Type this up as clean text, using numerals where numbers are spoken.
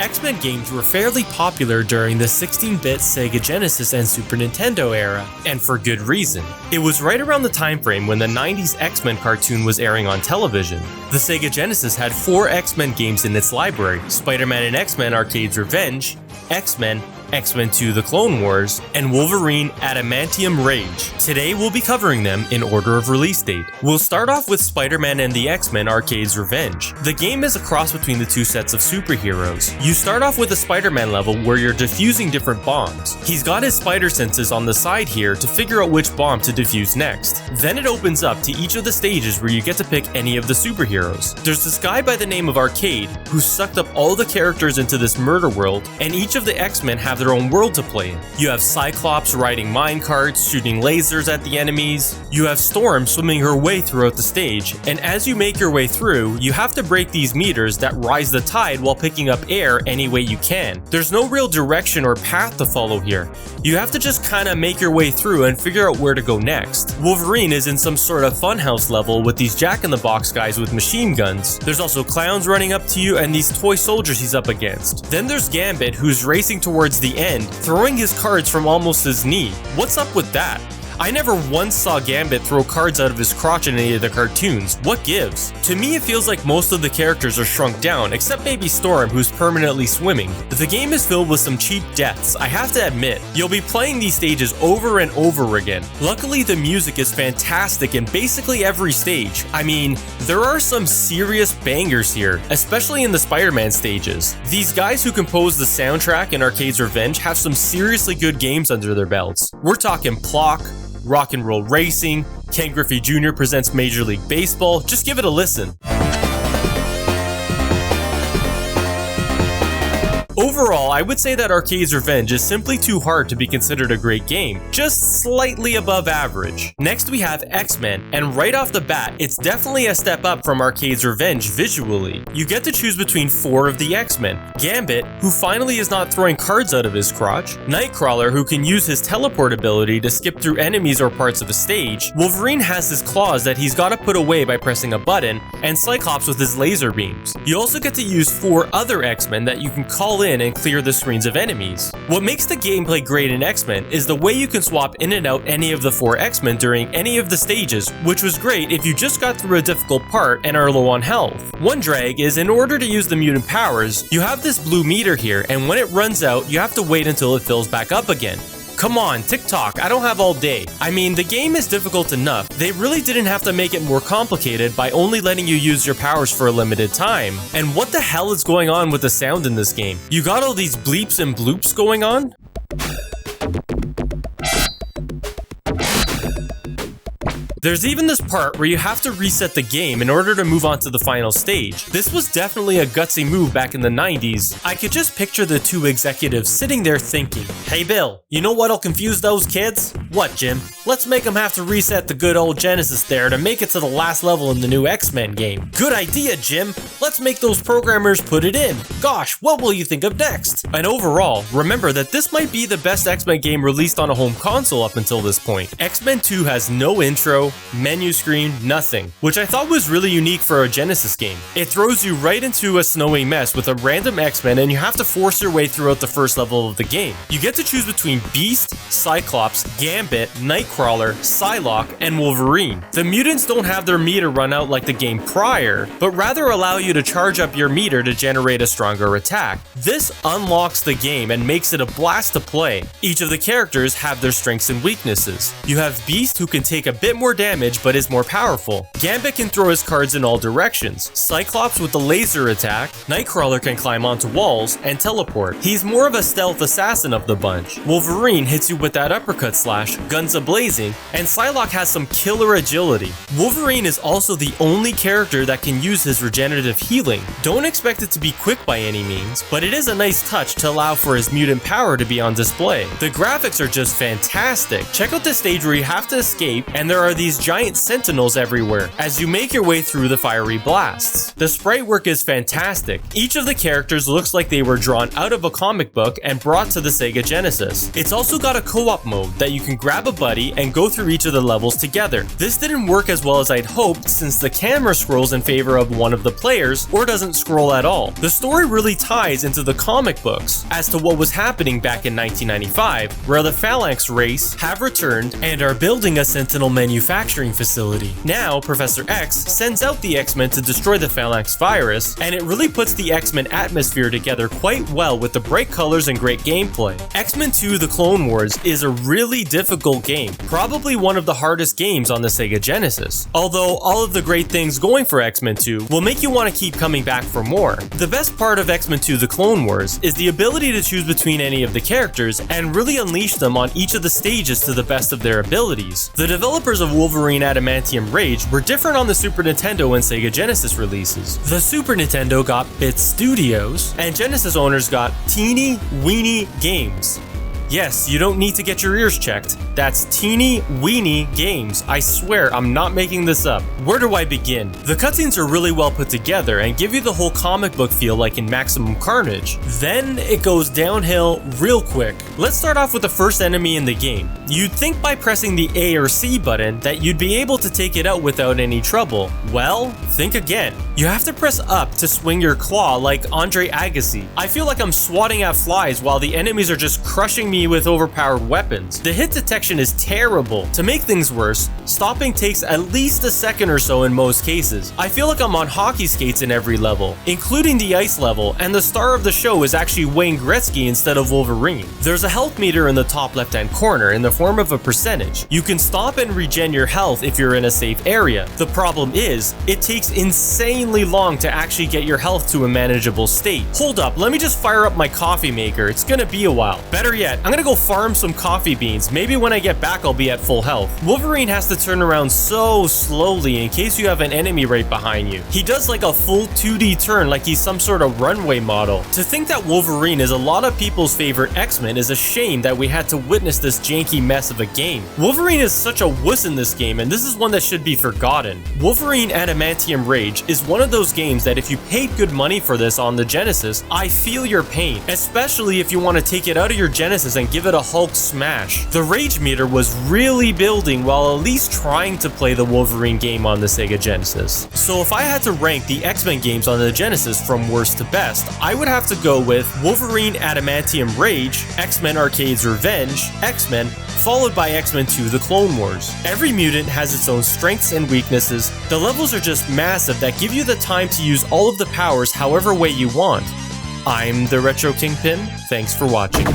X-Men games were fairly popular during the 16-bit Sega Genesis and Super Nintendo era, and for good reason. It was right around the time frame when the 90s X-Men cartoon was airing on television. The Sega Genesis had 4 X-Men games in its library: Spider-Man and X-Men Arcade's Revenge, X-Men, X-Men 2 The Clone Wars, and Wolverine Adamantium Rage. Today we'll be covering them in order of release date. We'll start off with Spider-Man and the X-Men Arcade's Revenge. The game is a cross between the two sets of superheroes. You start off with a Spider-Man level where you're defusing different bombs. He's got his spider senses on the side here to figure out which bomb to defuse next. Then it opens up to each of the stages where you get to pick any of the superheroes. There's this guy by the name of Arcade who sucked up all the characters into this murder world, and each of the X-Men have their own world to play in. You have Cyclops riding minecarts, shooting lasers at the enemies. You have Storm swimming her way throughout the stage, and as you make your way through, you have to break these meters that rise the tide while picking up air any way you can. There's no real direction or path to follow here. You have to just kinda make your way through and figure out where to go next. Wolverine is in some sort of funhouse level with these jack-in-the-box guys with machine guns. There's also clowns running up to you and these toy soldiers he's up against. Then there's Gambit, who's racing towards the end, throwing his cards from almost his knee. What's up with that? I never once saw Gambit throw cards out of his crotch in any of the cartoons. What gives? To me, it feels like most of the characters are shrunk down, except maybe Storm, who's permanently swimming. The game is filled with some cheap deaths, I have to admit. You'll be playing these stages over and over again. Luckily, the music is fantastic in basically every stage. I mean, there are some serious bangers here, especially in the Spider-Man stages. These guys who composed the soundtrack in Arcade's Revenge have some seriously good games under their belts. We're talking Plock, Rock and Roll Racing, Ken Griffey Jr. presents Major League Baseball. Just give it a listen. Overall, I would say that Arcade's Revenge is simply too hard to be considered a great game, just slightly above average. Next we have X-Men, and right off the bat, it's definitely a step up from Arcade's Revenge visually. You get to choose between 4 of the X-Men: Gambit, who finally is not throwing cards out of his crotch; Nightcrawler, who can use his teleport ability to skip through enemies or parts of a stage; Wolverine has his claws that he's got to put away by pressing a button; and Cyclops with his laser beams. You also get to use 4 other X-Men that you can call in and clear the screens of enemies. What makes the gameplay great in X-Men is the way you can swap in and out any of the 4 X-Men during any of the stages, which was great if you just got through a difficult part and are low on health. One drag is, in order to use the mutant powers, you have this blue meter here, and when it runs out, you have to wait until it fills back up again. Come on, TikTok, I don't have all day. I mean, the game is difficult enough. They really didn't have to make it more complicated by only letting you use your powers for a limited time. And what the hell is going on with the sound in this game? You got all these bleeps and bloops going on? There's even this part where you have to reset the game in order to move on to the final stage. This was definitely a gutsy move back in the 90s. I could just picture the 2 executives sitting there thinking, "Hey Bill, you know what'll confuse those kids?" "What, Jim?" "Let's make them have to reset the good old Genesis there to make it to the last level in the new X-Men game." "Good idea, Jim. Let's make those programmers put it in. Gosh, what will you think of next?" And overall, remember that this might be the best X-Men game released on a home console up until this point. X-Men 2 has no intro, menu screen, nothing, which I thought was really unique for a Genesis game. It throws you right into a snowy mess with a random X-Men, and you have to force your way throughout the first level of the game. You get to choose between Beast, Cyclops, Gambit, Nightcrawler, Psylocke, and Wolverine. The mutants don't have their meter run out like the game prior, but rather allow you to charge up your meter to generate a stronger attack. This unlocks the game and makes it a blast to play. Each of the characters have their strengths and weaknesses. You have Beast, who can take a bit more damage but is more powerful. Gambit can throw his cards in all directions. Cyclops with the laser attack. Nightcrawler can climb onto walls and teleport. He's more of a stealth assassin of the bunch. Wolverine hits you with that uppercut slash, guns a-blazing, and Psylocke has some killer agility. Wolverine is also the only character that can use his regenerative healing. Don't expect it to be quick by any means, but it is a nice touch to allow for his mutant power to be on display. The graphics are just fantastic. Check out this stage where you have to escape, and there are these these giant sentinels everywhere as you make your way through the fiery blasts. The sprite work is fantastic. Each of the characters looks like they were drawn out of a comic book and brought to the Sega Genesis. It's also got a co-op mode that you can grab a buddy and go through each of the levels together. This didn't work as well as I'd hoped since the camera scrolls in favor of one of the players or doesn't scroll at all. The story really ties into the comic books as to what was happening back in 1995, where the Phalanx race have returned and are building a Sentinel manufacturing facility. Now, Professor X sends out the X-Men to destroy the Phalanx virus, and it really puts the X-Men atmosphere together quite well with the bright colors and great gameplay. X-Men 2: The Clone Wars is a really difficult game, probably one of the hardest games on the Sega Genesis. Although all of the great things going for X-Men 2 will make you want to keep coming back for more. The best part of X-Men 2: The Clone Wars is the ability to choose between any of the characters and really unleash them on each of the stages to the best of their abilities. The developers of Wolverine Adamantium Rage were different on the Super Nintendo and Sega Genesis releases. The Super Nintendo got Bit Studios, and Genesis owners got Teeny Weeny Games. Yes, you don't need to get your ears checked. That's Teeny Weeny Games. I swear, I'm not making this up. Where do I begin? The cutscenes are really well put together and give you the whole comic book feel like in Maximum Carnage. Then it goes downhill real quick. Let's start off with the first enemy in the game. You'd think by pressing the A or C button that you'd be able to take it out without any trouble. Well, think again. You have to press up to swing your claw like Andre Agassi. I feel like I'm swatting at flies while the enemies are just crushing me with overpowered weapons. The hit detection is terrible. To make things worse, stopping takes at least a second or so in most cases. I feel like I'm on hockey skates in every level, including the ice level, and the star of the show is actually Wayne Gretzky instead of Wolverine. There's a health meter in the top left hand corner in the form of a percentage. You can stop and regen your health if you're in a safe area. The problem is, it takes insanely long to actually get your health to a manageable state. Hold up, let me just fire up my coffee maker. It's gonna be a while. Better yet, I'm gonna go farm some coffee beans. Maybe when I get back I'll be at full health. Wolverine has to turn around so slowly in case you have an enemy right behind you. He does like a full 2D turn like he's some sort of runway model. To think that Wolverine is a lot of people's favorite X-Men is a shame that we had to witness this janky mess of a game. Wolverine is such a wuss in this game, and this is one that should be forgotten. Wolverine Adamantium Rage is one of those games that if you paid good money for this on the Genesis, I feel your pain, especially if you want to take it out of your Genesis and give it a Hulk smash. The rage meter was really building while at least trying to play the Wolverine game on the Sega Genesis. So if I had to rank the X-Men games on the Genesis from worst to best, I would have to go with Wolverine Adamantium Rage, X-Men Arcade's Revenge, X-Men, followed by X-Men 2: The Clone Wars. Every mutant has its own strengths and weaknesses. The levels are just massive that give you the time to use all of the powers however way you want. I'm the Retro Kingpin, thanks for watching.